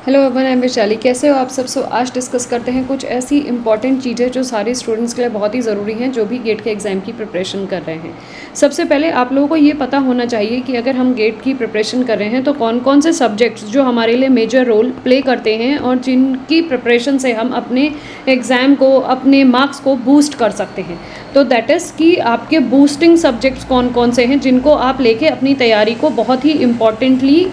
Hello everyone, I am Vaishali. कैसे हो आप सब? आज डिस्कस करते हैं कुछ ऐसी इंपॉर्टेंट चीज़ें जो सारे स्टूडेंट्स के लिए बहुत ही ज़रूरी हैं जो भी गेट के एग्ज़ाम की प्रिपरेशन कर रहे हैं। सबसे पहले आप लोगों को ये पता होना चाहिए कि अगर हम गेट की प्रिपरेशन कर रहे हैं तो कौन कौन से सब्जेक्ट्स जो हमारे लिए मेजर रोल प्ले करते हैं और जिनकी प्रिपरेशन से हम अपने एग्ज़ाम को, अपने मार्क्स को बूस्ट कर सकते हैं। तो दैट इज़ कि आपके बूस्टिंग सब्जेक्ट्स कौन कौन से हैं जिनको आप लेके अपनी तैयारी को बहुत ही इम्पॉर्टेंटली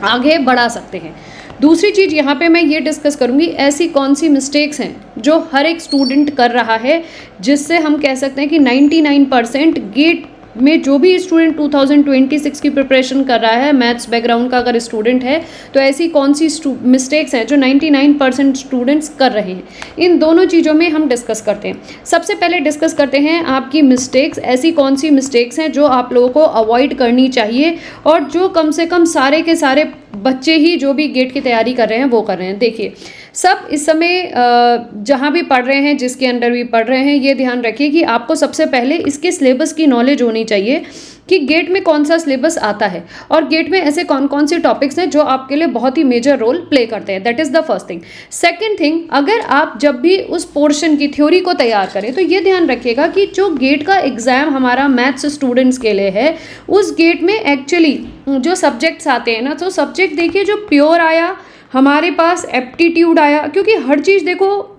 आगे बढ़ा सकते हैं। दूसरी चीज़ यहाँ पे मैं ये डिस्कस करूँगी, ऐसी कौन सी मिस्टेक्स हैं जो हर एक स्टूडेंट कर रहा है जिससे हम कह सकते हैं कि 99% गेट में जो भी स्टूडेंट 2026 की प्रिपरेशन कर रहा है, मैथ्स बैकग्राउंड का अगर स्टूडेंट है, तो ऐसी कौन सी मिस्टेक्स हैं जो 99% स्टूडेंट्स कर रहे हैं। इन दोनों चीज़ों में हम डिस्कस करते हैं। सबसे पहले डिस्कस करते हैं आपकी मिस्टेक्स, ऐसी कौन सी मिस्टेक्स हैं जो आप लोगों को अवॉइड करनी चाहिए और जो कम से कम सारे के सारे बच्चे ही जो भी गेट की तैयारी कर रहे हैं वो कर रहे हैं। देखिए, सब इस समय जहाँ भी पढ़ रहे हैं, जिसके अंडर भी पढ़ रहे हैं, ये ध्यान रखिए कि आपको सबसे पहले इसके सिलेबस की नॉलेज होनी चाहिए कि गेट में कौन सा सिलेबस आता है और गेट में ऐसे कौन कौन से टॉपिक्स हैं जो आपके लिए बहुत ही मेजर रोल प्ले करते हैं। That is the first thing. Second thing, अगर आप जब भी उस पोर्शन की थ्योरी को तैयार करें तो ये ध्यान रखिएगा कि जो गेट का एग्ज़ाम हमारा मैथ्स स्टूडेंट्स के लिए है, उस गेट में एक्चुअली जो सब्जेक्ट्स आते हैं ना, तो सब्जेक्ट देखिए जो प्योर आया हमारे पास, एप्टीट्यूड आया, क्योंकि हर चीज़ देखो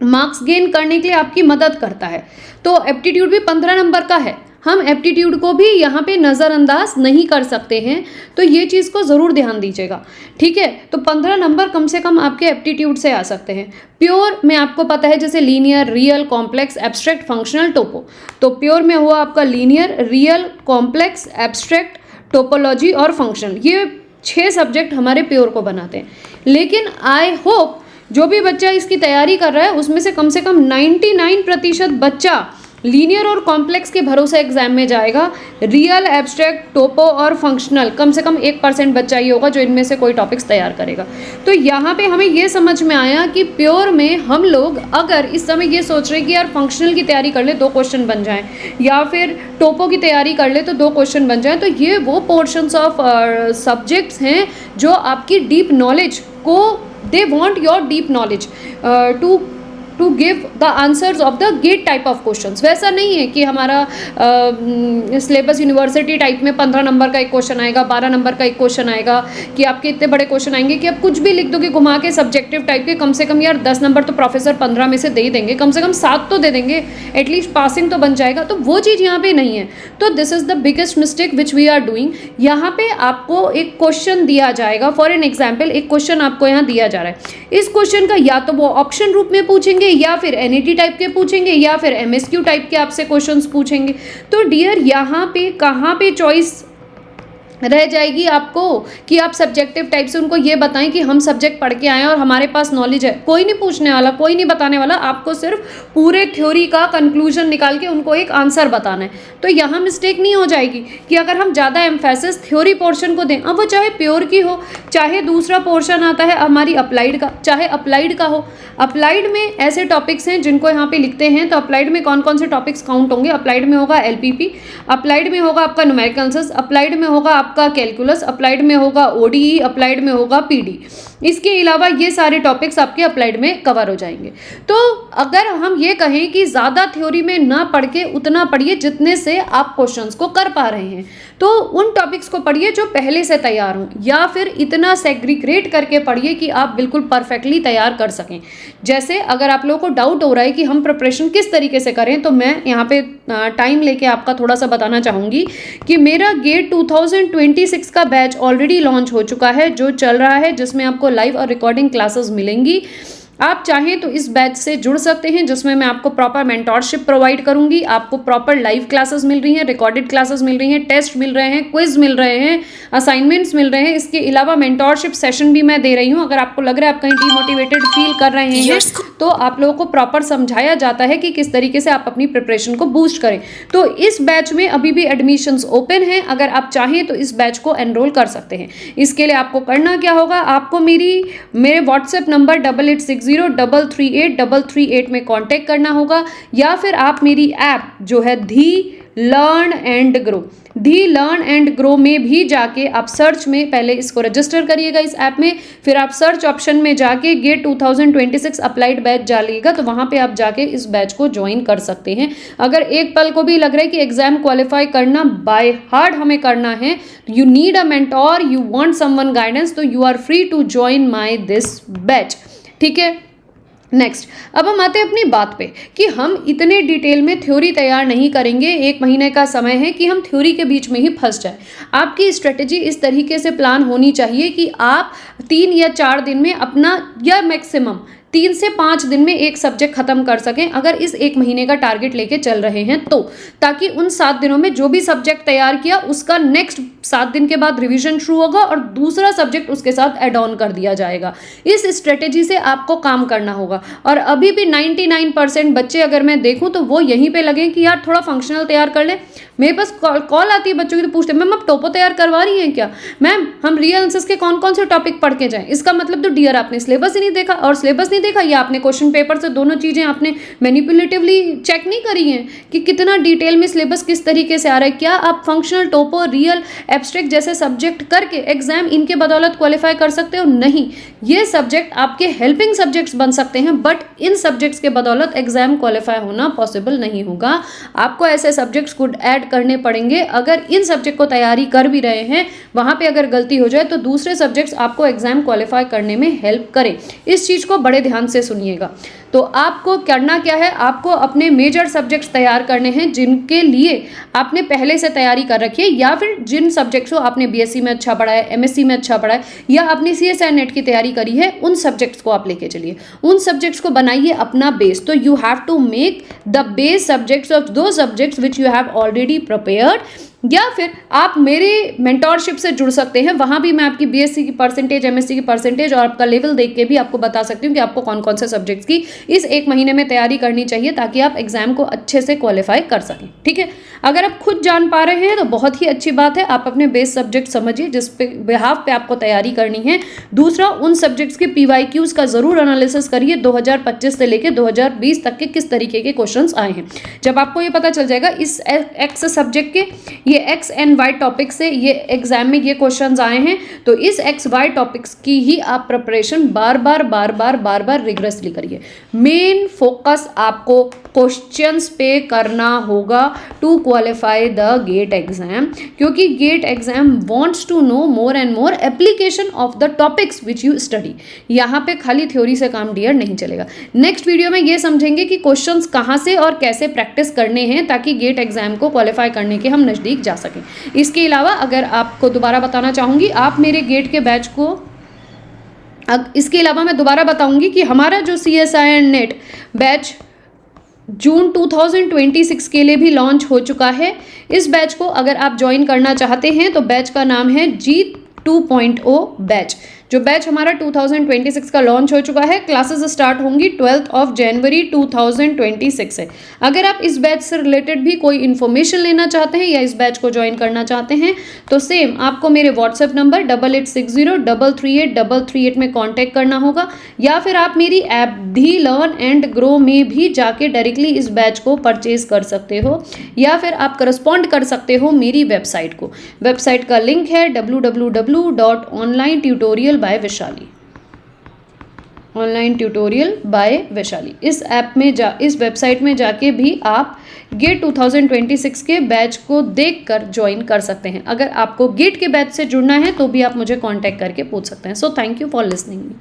मार्क्स गेन करने के लिए आपकी मदद करता है। तो एप्टीट्यूड भी 15 नंबर का है, हम एप्टीट्यूड को भी यहाँ पे नज़रअंदाज नहीं कर सकते हैं, तो ये चीज़ को ज़रूर ध्यान दीजिएगा, ठीक है। तो 15 नंबर कम से कम आपके एप्टीट्यूड से आ सकते हैं। प्योर में आपको पता है जैसे linear, real, complex, abstract, functional, topo. तो प्योर में हुआ आपका linear, real, complex, abstract, topology और फंक्शनल। ये 6 सब्जेक्ट हमारे प्योर को बनाते हैं। लेकिन आई होप जो भी बच्चा इसकी तैयारी कर रहा है उसमें से कम 99% बच्चा लीनियर और कॉम्प्लेक्स के भरोसे एग्जाम में जाएगा। रियल, एब्स्ट्रैक्ट, टोपो और फंक्शनल कम से कम 1% बच्चा ही होगा जो इनमें से कोई टॉपिक्स तैयार करेगा। तो यहाँ पे हमें ये समझ में आया कि प्योर में हम लोग अगर इस समय ये सोच रहे कि यार फंक्शनल की तैयारी कर ले 2 क्वेश्चन बन जाएं, या फिर टोपो की तैयारी कर ले तो 2 क्वेश्चन बन जाएं, तो ये वो पोर्शंस ऑफ सब्जेक्ट्स हैं जो आपकी डीप नॉलेज को, they want your deep knowledge to give the answers of the GATE type of questions. वैसा नहीं है कि हमारा सिलेबस यूनिवर्सिटी टाइप में 15 नंबर का एक क्वेश्चन आएगा, 12 नंबर का एक क्वेश्चन आएगा, कि आपके इतने बड़े क्वेश्चन आएंगे कि आप कुछ भी लिख दोगे घुमा के सब्जेक्टिव टाइप के। कम से कम यार 10 नंबर तो प्रोफेसर 15 में से दे ही देंगे, कम से कम 7 तो दे देंगे, एटलीस्ट पासिंग तो बन जाएगा। तो वो चीज़ यहाँ पे नहीं है। तो this is the biggest mistake which we are doing. यहाँ पे आपको एक क्वेश्चन दिया जाएगा, फॉर एन एग्जाम्पल एक क्वेश्चन आपको यहाँ दिया जा रहा है। इस क्वेश्चन का या तो वो ऑप्शन रूप में पूछेंगे, या फिर एनईटी टाइप के पूछेंगे, या फिर एमएसक्यू टाइप के आपसे क्वेश्चंस पूछेंगे। तो डियर, यहाँ पे कहाँ पे चॉइस रह जाएगी आपको कि आप सब्जेक्टिव टाइप से उनको ये बताएं कि हम सब्जेक्ट पढ़ के आए हैं और हमारे पास नॉलेज है। कोई नहीं पूछने वाला, कोई नहीं बताने वाला, आपको सिर्फ पूरे थ्योरी का कंक्लूजन निकाल के उनको एक आंसर बताना है। तो यहाँ मिस्टेक नहीं हो जाएगी कि अगर हम ज़्यादा एम्फेसिस थ्योरी पोर्शन को दें, अब वो चाहे प्योर की हो, चाहे दूसरा पोर्शन आता है हमारी अप्लाइड का, चाहे अप्लाइड का हो। अप्लाइड में ऐसे टॉपिक्स हैं जिनको यहाँ पे लिखते हैं, तो अप्लाइड में कौन कौन से टॉपिक्स काउंट होंगे? अप्लाइड में होगा एलपीपी, अप्लाइड में होगा आपका न्यूमेरिकल एनालिसिस, अप्लाइड में होगा आपका कैलकुलस, अप्लाइड में होगा ओडीई, अप्लाइड में होगा पीडी। इसके अलावा ये सारे टॉपिक्स आपके अप्लाइड में कवर हो जाएंगे। तो अगर हम ये कहें कि ज़्यादा थ्योरी में ना पढ़ के उतना पढ़िए जितने से आप क्वेश्चंस को कर पा रहे हैं, तो उन टॉपिक्स को पढ़िए जो पहले से तैयार हों, या फिर इतना सेग्रीगेट करके पढ़िए कि आप बिल्कुल परफेक्टली तैयार कर सकें। जैसे अगर आप लोगों को डाउट हो रहा है कि हम प्रिपरेशन किस तरीके से करें, तो मैं यहाँ पे टाइम लेके आपका थोड़ा सा बताना चाहूँगी कि मेरा गेट 2026 का बैच ऑलरेडी लॉन्च हो चुका है, जो चल रहा है, जिसमें आपको लाइव और रिकॉर्डिंग क्लासेस मिलेंगी। आप चाहें तो इस बैच से जुड़ सकते हैं, जिसमें मैं आपको प्रॉपर मेंटोरशिप प्रोवाइड करूंगी, आपको प्रॉपर लाइव क्लासेस मिल रही हैं, रिकॉर्डेड क्लासेस मिल रही हैं, टेस्ट मिल रहे हैं, क्विज मिल रहे हैं, असाइनमेंट्स मिल रहे हैं। इसके अलावा मेंटोरशिप सेशन भी मैं दे रही हूं। अगर आपको लग रहा है आप कहीं डीमोटिवेटेड फील कर रहे हैं, तो आप लोगों को प्रॉपर समझाया जाता है कि किस तरीके से आप अपनी प्रिपरेशन को बूस्ट करें। तो इस बैच में अभी भी एडमिशन्स ओपन हैं, अगर आप चाहें तो इस बैच को एनरोल कर सकते हैं। इसके लिए आपको करना क्या होगा, आपको मेरे व्हाट्सएप नंबर 8860338338 में कांटेक्ट करना होगा, या फिर आप मेरी ऐप जो है धी learn and grow. The learn and grow में भी जाके आप सर्च में पहले इसको रजिस्टर करिएगा इस ऐप में, फिर आप सर्च ऑप्शन में जाके गेट 2026 अप्लाइड बैच डालिएगा, तो वहां पे आप जाके इस बैच को ज्वाइन कर सकते हैं। अगर एक पल को भी लग रहा है कि एग्जाम क्वालिफाई करना बाय हार्ट हमें करना है, you need a mentor, you want someone guidance, तो you are free to join my this batch. ठीक है, नेक्स्ट अब हम आते हैं अपनी बात पे कि हम इतने डिटेल में थ्योरी तैयार नहीं करेंगे। 1 महीने का समय है कि हम थ्योरी के बीच में ही फंस जाए। आपकी स्ट्रेटेजी इस तरीके से प्लान होनी चाहिए कि आप 3 या 4 दिन में अपना, या मैक्सिमम 3 से 5 दिन में एक सब्जेक्ट खत्म कर सकें, अगर इस 1 महीने का टारगेट लेके चल रहे हैं तो, ताकि उन 7 दिनों में जो भी सब्जेक्ट तैयार किया उसका नेक्स्ट 7 दिन के बाद रिवीजन शुरू होगा और दूसरा सब्जेक्ट उसके साथ एड ऑन कर दिया जाएगा। इस स्ट्रेटेजी से आपको काम करना होगा। और अभी भी 99% बच्चे अगर मैं देखूं तो वो यहीं पे लगे कि यार थोड़ा फंक्शनल तैयार कर ले। मेरे पास कॉल आती है बच्चों की, तो पूछते हैं मैम आप टोपो तैयार करवा रही हैं क्या, मैम हम रियल आंसर्स के कौन कौन से टॉपिक पढ़ के जाएं। इसका मतलब तो डियर आपने सिलेबस ही नहीं देखा, और सिलेबस नहीं देखा या आपने क्वेश्चन पेपर से दोनों चीजें आपने मैनिपुलेटिवली चेक नहीं करी हैं कि कितना डिटेल में सिलेबस किस तरीके से आ रहा है। क्या आप फंक्शनल, टोपो, रियल, एब्स्ट्रैक्ट जैसे सब्जेक्ट करके एग्जाम इनके बदौलत क्वालिफाई कर सकते हो? नहीं, ये सब्जेक्ट आपके हेल्पिंग सब्जेक्ट्स बन सकते हैं, बट इन सब्जेक्ट्स के बदौलत एग्जाम क्वालिफाई होना पॉसिबल नहीं होगा। आपको ऐसे सब्जेक्ट्स को ऐड करने पड़ेंगे। अगर इन सब्जेक्ट को तैयारी कर भी रहे हैं, वहां पे अगर गलती हो जाए तो दूसरे सब्जेक्ट्स आपको एग्जाम क्वालिफाई करने में हेल्प करें। इस चीज को बड़े ध्यान से सुनिएगा। तो आपको करना क्या है, आपको अपने मेजर सब्जेक्ट्स तैयार करने हैं जिनके लिए आपने पहले से तैयारी कर रखी है, या फिर जिन सब्जेक्ट्स को आपने बीएससी में अच्छा पढ़ा है, एमएससी में अच्छा पढ़ा है, या आपने सीएसआई नेट की तैयारी करी है, उन सब्जेक्ट्स को आप लेके चलिए, उन सब्जेक्ट्स को बनाइए अपना बेस। तो you have to make the base subjects of दो subjects which you have already prepared. या फिर आप मेरे मेंटोरशिप से जुड़ सकते हैं, वहां भी मैं आपकी बीएससी की परसेंटेज, एमएससी की परसेंटेज और आपका लेवल देख के भी आपको बता सकती हूँ कि आपको कौन कौन से सब्जेक्ट्स की इस 1 महीने में तैयारी करनी चाहिए ताकि आप एग्जाम को अच्छे से क्वालिफाई कर सकें। ठीक है, अगर आप खुद जान पा रहे हैं तो बहुत ही अच्छी बात है। आप अपने बेस सब्जेक्ट समझिए जिस पे बिहाफ पे आपको तैयारी करनी है। दूसरा, उन सब्जेक्ट्स के पीवाईक्यूज का जरूर एनालिसिस करिए, 2025 से लेकर 2020 तक के किस तरीके के क्वेश्चंस आए हैं। जब आपको ये पता चल जाएगा इस एक्स सब्जेक्ट के ये एक्स एंड वाई टॉपिक से ये एग्जाम में ये क्वेश्चंस आए हैं, तो इस एक्स वाई टॉपिक्स की ही आप प्रिपरेशन बार बार रिग्रेसली करिए। मेन फोकस आपको क्वेश्चंस पे करना होगा to qualify the GATE exam, क्योंकि GATE exam wants to know more and more application of the topics which you study. यहाँ पे खाली थ्योरी से काम डियर नहीं चलेगा। नेक्स्ट वीडियो में ये समझेंगे कि क्वेश्चंस कहाँ से और कैसे प्रैक्टिस करने हैं ताकि गेट एग्जाम को क्वालिफाई करने के हम नज़दीक जा सकें। इसके अलावा अगर आपको दोबारा बताना चाहूँगी, आप मेरे गेट के बैच को, इसके अलावा मैं दोबारा बताऊंगी कि हमारा जो CSI एंड नेट बैच जून 2026 के लिए भी लॉन्च हो चुका है। इस बैच को अगर आप ज्वाइन करना चाहते हैं तो बैच का नाम है G 2.0 बैच। जो बैच हमारा 2026 का लॉन्च हो चुका है, क्लासेस स्टार्ट होंगी 12 जनवरी 2026 से। अगर आप इस बैच से रिलेटेड भी कोई इन्फॉर्मेशन लेना चाहते हैं या इस बैच को ज्वाइन करना चाहते हैं तो सेम आपको मेरे व्हाट्सएप नंबर 8860338338 में कांटेक्ट करना होगा, या फिर आप मेरी app the learn and grow में भी जाके डायरेक्टली इस बैच को परचेज कर सकते हो, या फिर आप करस्पॉन्ड कर सकते हो मेरी वेबसाइट को। वेबसाइट का लिंक है www.onlinetutorial by Vaishali, online tutorial bye Vaishali. इस ऐप में इस वेबसाइट में जाके भी आप गेट 2026 के बैच को देखकर ज्वाइन कर सकते हैं। अगर आपको गेट के बैच से जुड़ना है तो भी आप मुझे कांटेक्ट करके पूछ सकते हैं। So thank you for listening me.